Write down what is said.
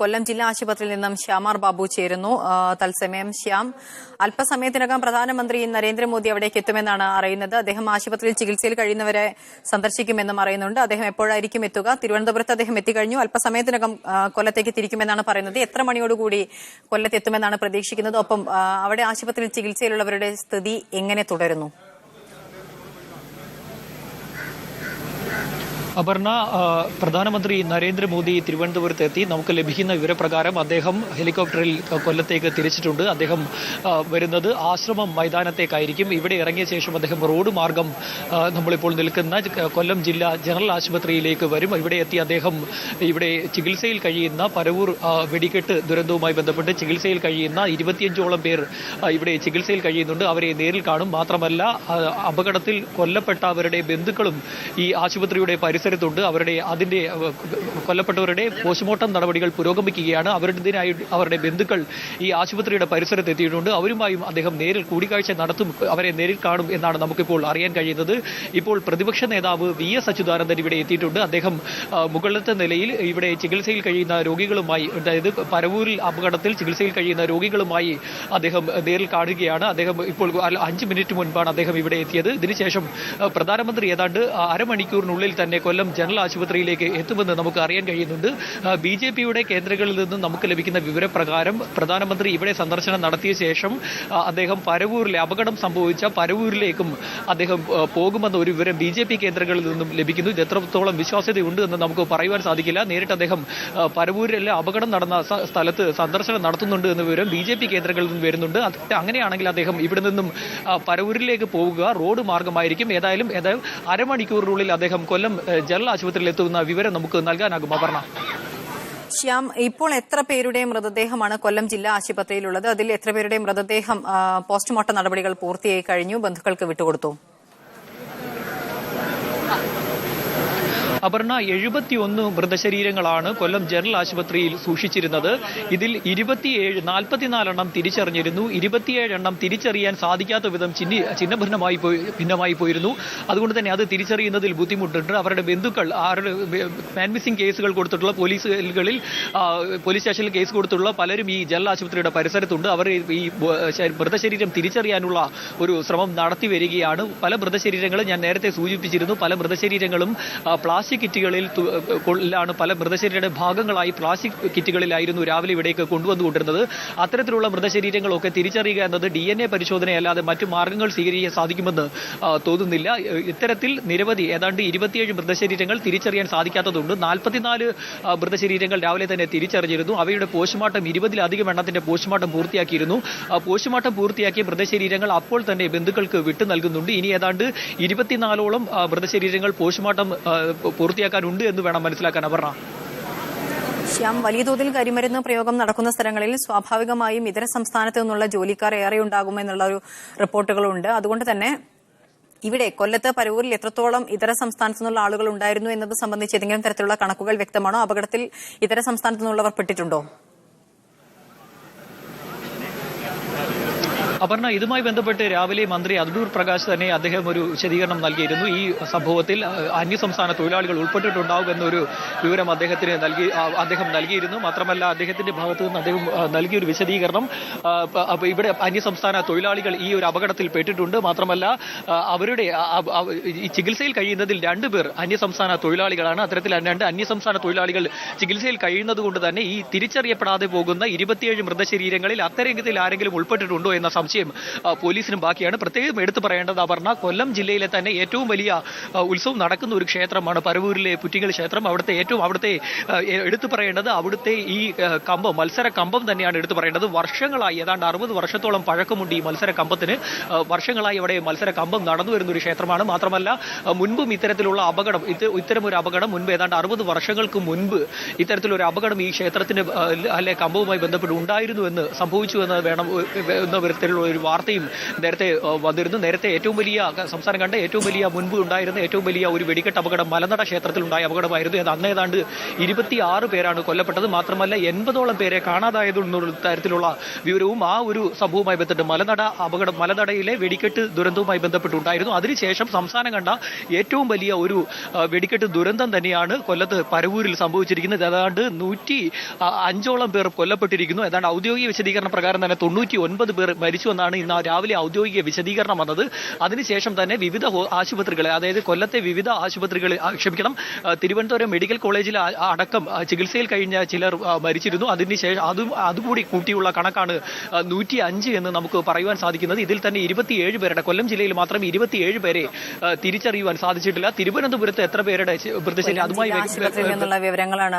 കൊല്ലം ജില്ലാ ആശുപത്രിയിൽ നിന്നും ശ്യാമാർ ബാബു ചേരുന്നു. തത്സമയം ശ്യാം, അല്പസമയത്തിനകം പ്രധാനമന്ത്രി നരേന്ദ്രമോദി അവിടേക്ക് എത്തുമെന്നാണ് അറിയുന്നത്. അദ്ദേഹം ആശുപത്രിയിൽ ചികിത്സയിൽ കഴിയുന്നവരെ സന്ദർശിക്കുമെന്നും അറിയുന്നുണ്ട്. അദ്ദേഹം എപ്പോഴായിരിക്കും എത്തുക? തിരുവനന്തപുരത്ത് അദ്ദേഹം എത്തിക്കഴിഞ്ഞു. അല്പസമയത്തിനകം കൊല്ലത്തേക്ക് തിരിക്കുമെന്നാണ് പറയുന്നത്. എത്ര മണിയോടുകൂടി കൊല്ലത്ത് എത്തുമെന്നാണ് പ്രതീക്ഷിക്കുന്നത്? ഒപ്പം അവിടെ ആശുപത്രിയിൽ ചികിത്സയിലുള്ളവരുടെ സ്ഥിതി എങ്ങനെ തുടരുന്നു? അപർണ, പ്രധാനമന്ത്രി നരേന്ദ്രമോദി തിരുവനന്തപുരത്ത് എത്തി. നമുക്ക് ലഭിക്കുന്ന വിവരപ്രകാരം അദ്ദേഹം ഹെലികോപ്റ്ററിൽ കൊല്ലത്തേക്ക് തിരിച്ചിട്ടുണ്ട്. അദ്ദേഹം വരുന്നത് ആശ്രമം മൈതാനത്തേക്കായിരിക്കും. ഇവിടെ ഇറങ്ങിയ ശേഷം അദ്ദേഹം റോഡ് മാർഗം നമ്മളിപ്പോൾ നിൽക്കുന്ന കൊല്ലം ജില്ലാ ജനറൽ ആശുപത്രിയിലേക്ക് വരും. ഇവിടെ എത്തി അദ്ദേഹം ഇവിടെ ചികിത്സയിൽ കഴിയുന്ന പരവൂർ വെടിക്കെട്ട് ദുരന്തവുമായി ബന്ധപ്പെട്ട് ചികിത്സയിൽ കഴിയുന്ന 25ഓളം പേർ ഇവിടെ ചികിത്സയിൽ കഴിയുന്നുണ്ട്. അവരെ നേരിൽ കാണും. മാത്രമല്ല, അപകടത്തിൽ കൊല്ലപ്പെട്ടവരുടെ ബന്ധുക്കളും ഈ ആശുപത്രിയുടെ പരിസരത്തുണ്ട്. അതിന്റെ കൊല്ലപ്പെട്ടവരുടെ പോസ്റ്റ്മോർട്ടം നടപടികൾ പുരോഗമിക്കുകയാണ്. അവരുടെ ബന്ധുക്കൾ ഈ ആശുപത്രിയുടെ പരിസരത്ത് എത്തിയിട്ടുണ്ട്. അവരുമായും അദ്ദേഹം നേരിൽ കൂടിക്കാഴ്ച നടത്തും, അവരെ നേരിൽ കാണും എന്നാണ് നമുക്കിപ്പോൾ അറിയാൻ കഴിയുന്നത്. ഇപ്പോൾ പ്രതിപക്ഷ നേതാവ് VS അച്യുതാനന്ദൻ ഇവിടെ എത്തിയിട്ടുണ്ട്. അദ്ദേഹം മുകളിലത്തെ നിലയിൽ ഇവിടെ ചികിത്സയിൽ കഴിയുന്ന രോഗികളുമായി, അതായത് പരവൂരിൽ അപകടത്തിൽ ചികിത്സയിൽ കഴിയുന്ന രോഗികളുമായി അദ്ദേഹം നേരിൽ കാണുകയാണ്. അദ്ദേഹം ഇപ്പോൾ 5 മിനിറ്റ് മുൻപാണ് അദ്ദേഹം ഇവിടെ എത്തിയത്. ഇതിനുശേഷം പ്രധാനമന്ത്രി ഏതാണ്ട് അരമണിക്കൂറിനുള്ളിൽ തന്നെ കൊല്ലം ജനറൽ ആശുപത്രിയിലേക്ക് എത്തുമെന്ന് നമുക്ക് അറിയാൻ കഴിയുന്നുണ്ട്. BJPയുടെ കേന്ദ്രങ്ങളിൽ നിന്നും നമുക്ക് ലഭിക്കുന്ന വിവരപ്രകാരം പ്രധാനമന്ത്രി ഇവിടെ സന്ദർശനം നടത്തിയ ശേഷം അദ്ദേഹം പരവൂരിലെ അപകടം സംഭവിച്ച പരവൂരിലേക്കും അദ്ദേഹം പോകുമെന്ന ഒരു വിവരം BJP കേന്ദ്രങ്ങളിൽ നിന്നും ലഭിക്കുന്നു. ഇത് എത്രത്തോളം വിശ്വാസ്യതയുണ്ട് എന്ന് നമുക്ക് പറയുവാൻ സാധിക്കില്ല. നേരിട്ട് അദ്ദേഹം പരവൂരിലെ അപകടം നടന്ന സ്ഥലത്ത് സന്ദർശനം നടത്തുന്നുണ്ട് എന്ന വിവരം BJP കേന്ദ്രങ്ങളിൽ നിന്നും വരുന്നുണ്ട്. അങ്ങനെയാണെങ്കിൽ അദ്ദേഹം ഇവിടെ നിന്നും പരവൂരിലേക്ക് പോവുക റോഡ് മാർഗമായിരിക്കും. ഏതായാലും അരമണിക്കൂറിനുള്ളിൽ അദ്ദേഹം കൊല്ലം ജനറൽ ആശുപത്രിയിൽ എത്തുന്ന വിവരം നമുക്ക് നൽകാനാകും. അപർണ. ശ്യാം, ഇപ്പോൾ എത്ര പേരുടെ മൃതദേഹമാണ് കൊല്ലം ജില്ലാ ആശുപത്രിയിലുള്ളത്? അതിൽ എത്ര പേരുടെ മൃതദേഹം പോസ്റ്റ്മോർട്ടം നടപടികൾ പൂർത്തിയായി കഴിഞ്ഞു, ബന്ധുക്കൾക്ക് വിട്ടുകൊടുത്തു? അപർണ, 71 മൃതശരീരങ്ങളാണ് കൊല്ലം ജനറൽ ആശുപത്രിയിൽ സൂക്ഷിച്ചിരുന്നത്. ഇതിൽ 44 തിരിച്ചറിഞ്ഞിരുന്നു. 27 തിരിച്ചറിയാൻ സാധിക്കാത്ത വിധം ഭിന്നമായി പോയിരുന്നു. അതുകൊണ്ട് തന്നെ അത് തിരിച്ചറിയുന്നതിൽ ബുദ്ധിമുട്ടുണ്ട്. അവരുടെ ബന്ധുക്കൾ മാൻ മിസ്സിംഗ് കേസുകൾ കൊടുത്തിട്ടുള്ള പോലീസ് സ്റ്റേഷനിൽ കേസ് കൊടുത്തിട്ടുള്ള പലരും ഈ ജനറൽ ആശുപത്രിയുടെ പരിസരത്തുണ്ട്. അവർ ഈ മൃതശരീരം തിരിച്ചറിയാനുള്ള ഒരു ശ്രമം നടത്തി വരികയാണ്. പല മൃതശരീരങ്ങളും ഞാൻ നേരത്തെ സൂചിപ്പിച്ചിരുന്നു. പല മൃതശരീരങ്ങളും പ്ലാസ്റ്റിക് കിറ്റുകളിലാണ്, പല മൃതശരീരയുടെ ഭാഗങ്ങളായി പ്ലാസ്റ്റിക് കിറ്റുകളിലായിരുന്നു രാവിലെ ഇവിടേക്ക് കൊണ്ടുവന്നുകൊണ്ടിരുന്നത്. അത്തരത്തിലുള്ള മൃതശരീരങ്ങളൊക്കെ തിരിച്ചറിയുക എന്നത് DNA പരിശോധനയല്ലാതെ മറ്റു മാർഗങ്ങൾ സ്വീകരിക്കാൻ സാധിക്കുമെന്ന് തോന്നുന്നില്ല. ഇത്തരത്തിൽ നിരവധി ഏതാണ്ട് 27 മൃതശരീരങ്ങൾ തിരിച്ചറിയാൻ സാധിക്കാത്തതുണ്ട്. 44 മൃതശരീരങ്ങൾ രാവിലെ തന്നെ തിരിച്ചറിഞ്ഞിരുന്നു. അവയുടെ പോസ്റ്റ്മോർട്ടം 20-ലധികം എണ്ണത്തിന്റെ പോസ്റ്റ്മോർട്ടം പൂർത്തിയാക്കിയിരുന്നു. പോസ്റ്റ്മോർട്ടം പൂർത്തിയാക്കിയ മൃതശരീരങ്ങൾ അപ്പോൾ തന്നെ ബന്ധുക്കൾക്ക് വിട്ടു നൽകുന്നുണ്ട്. ഇനി ഏതാണ്ട് 24ഓളം മൃതശരീരങ്ങൾ പോസ്റ്റ്മോർട്ടം പൂർത്തിയാക്കാനുണ്ട് എന്ന് വേണം മനസ്സിലാക്കാൻ. അപർണ. ശ്യാം, വലിയ തോതിൽ കരിമരുന്ന് പ്രയോഗം നടക്കുന്ന സ്ഥലങ്ങളിൽ സ്വാഭാവികമായും ഇതര സംസ്ഥാനത്തു നിന്നുള്ള ജോലിക്കാർ ഏറെ ഉണ്ടാകുമെന്നുള്ള ഒരു റിപ്പോർട്ടുകളുണ്ട്. അതുകൊണ്ട് തന്നെ ഇവിടെ കൊല്ലത്ത് പരവൂരിൽ എത്രത്തോളം ഇതര സംസ്ഥാനത്തു നിന്നുള്ള ആളുകൾ ഉണ്ടായിരുന്നു എന്നത് സംബന്ധിച്ച് ഏതെങ്കിലും തരത്തിലുള്ള കണക്കുകൾ വ്യക്തമാണോ? അപകടത്തിൽ ഇതര സംസ്ഥാനത്തു നിന്നുള്ളവർ പെട്ടിട്ടുണ്ടോ? അപർണ, ഇതുമായി ബന്ധപ്പെട്ട് രാവിലെ മന്ത്രി അടൂർ പ്രകാശ് തന്നെ അദ്ദേഹം ഒരു വിശദീകരണം നൽകിയിരുന്നു. ഈ സംഭവത്തിൽ അന്യസംസ്ഥാന തൊഴിലാളികൾ ഉൾപ്പെട്ടിട്ടുണ്ടാവുമെന്നൊരു വിവരം അദ്ദേഹം നൽകിയിരുന്നു. മാത്രമല്ല, അദ്ദേഹത്തിന്റെ ഭാഗത്തു നിന്ന് അദ്ദേഹം നൽകിയൊരു വിശദീകരണം, ഇവിടെ അന്യസംസ്ഥാന തൊഴിലാളികൾ ഈ ഒരു അപകടത്തിൽ പെട്ടിട്ടുണ്ട്. മാത്രമല്ല, അവരുടെ ഈ ചികിത്സയിൽ കഴിയുന്നതിൽ 2 പേർ അന്യസംസ്ഥാന തൊഴിലാളികളാണ്. അത്തരത്തിൽ 2 അന്യസംസ്ഥാന തൊഴിലാളികൾ ചികിത്സയിൽ കഴിയുന്നത് കൊണ്ട് തന്നെ ഈ തിരിച്ചറിയപ്പെടാതെ പോകുന്ന 27 മൃതശരീരങ്ങളിൽ അത്തരത്തിൽ ആരെങ്കിലും ഉൾപ്പെട്ടിട്ടുണ്ടോ എന്ന സംശയം പോലീസിനും ബാക്കിയാണ്. പ്രത്യേകം എടുത്തു പറയേണ്ടത് അപർണ, കൊല്ലം ജില്ലയിലെ തന്നെ ഏറ്റവും വലിയ ഉത്സവം നടക്കുന്ന ഒരു ക്ഷേത്രമാണ് പരവൂരിലെ പുറ്റിങ്ങൽ ക്ഷേത്രം. അവിടുത്തെ എടുത്തു പറയേണ്ടത് അവിടുത്തെ ഈ കമ്പം, മത്സര കമ്പം തന്നെയാണ് എടുത്തു പറയേണ്ടത്. വർഷങ്ങളായി ഏതാണ്ട് 60 വർഷത്തോളം പഴക്കമുണ്ട് ഈ മത്സര കമ്പത്തിന്. വർഷങ്ങളായി അവിടെ മത്സര കമ്പം നടന്നു വരുന്ന ഒരു ക്ഷേത്രമാണ്. മാത്രമല്ല, മുൻപും ഇത്തരത്തിലുള്ള ഇത്തരമൊരു അപകടം മുൻപ് ഏതാണ്ട് 60 വർഷങ്ങൾക്ക് മുൻപ് ഇത്തരത്തിലൊരു അപകടം ഈ ക്ഷേത്രത്തിന് കമ്പവുമായി ബന്ധപ്പെട്ട് ഉണ്ടായിരുന്നു എന്ന് സംഭവിച്ചു എന്ന് വേണം എന്ന വിധത്തിലുള്ള തരത്തിലുള്ള ഒരു വാർത്തയും നേരത്തെ വന്നിരുന്നു. നേരത്തെ ഏറ്റവും വലിയ സംസ്ഥാനം കണ്ട ഏറ്റവും വലിയ മുൻപ് ഉണ്ടായിരുന്ന ഏറ്റവും വലിയ ഒരു വെടിക്കെട്ട് അപകടം മലനട ക്ഷേത്രത്തിലുണ്ടായ അപകടമായിരുന്നു. അന്ന് ഏതാണ്ട് 26 പേരാണ് കൊല്ലപ്പെട്ടത്. മാത്രമല്ല 80ഓളം പേരെ കാണാതായതെന്നുള്ള തരത്തിലുള്ള വിവരവും ആ ഒരു സംഭവവുമായി ബന്ധപ്പെട്ട് മലനടയിലെ വെടിക്കെട്ട് ദുരന്തവുമായി ബന്ധപ്പെട്ടുണ്ടായിരുന്നു. അതിനുശേഷം സംസ്ഥാനം കണ്ട ഏറ്റവും വലിയ ഒരു വെടിക്കെട്ട് ദുരന്തം തന്നെയാണ് കൊല്ലത്ത് പരവൂരിൽ സംഭവിച്ചിരിക്കുന്നത്. ഏതാണ്ട് 105ഓളം പേർ കൊല്ലപ്പെട്ടിരിക്കുന്നു. ഏതാണ്ട് ഔദ്യോഗിക വിശദീകരണ പ്രകാരം തന്നെ 99 പേർ മരിച്ചു എന്നാണ് ഇന്ന് രാവിലെ ഔദ്യോഗിക വിശദീകരണം വന്നത്. അതിനുശേഷം തന്നെ വിവിധ ആശുപത്രികളെ, അതായത് കൊല്ലത്തെ വിവിധ ആശുപത്രികളെ തിരുവനന്തപുരം മെഡിക്കൽ കോളേജിൽ അടക്കം ചികിത്സയിൽ കഴിഞ്ഞ ചിലർ മരിച്ചിരുന്നു. അതിനുശേഷം അതുകൂടി കൂട്ടിയുള്ള കണക്കാണ് 105 എന്ന് നമുക്ക് പറയുവാൻ സാധിക്കുന്നത്. ഇതിൽ തന്നെ 27 പേരുടെ, കൊല്ലം ജില്ലയിൽ മാത്രം 27 പേരെ തിരിച്ചറിയുവാൻ സാധിച്ചിട്ടില്ല. തിരുവനന്തപുരത്ത് എത്ര പേരുടെ മൃതശരീരം അതുമായി ആശുപത്രിയിൽ നിന്നുള്ള വിവരങ്ങളാണ്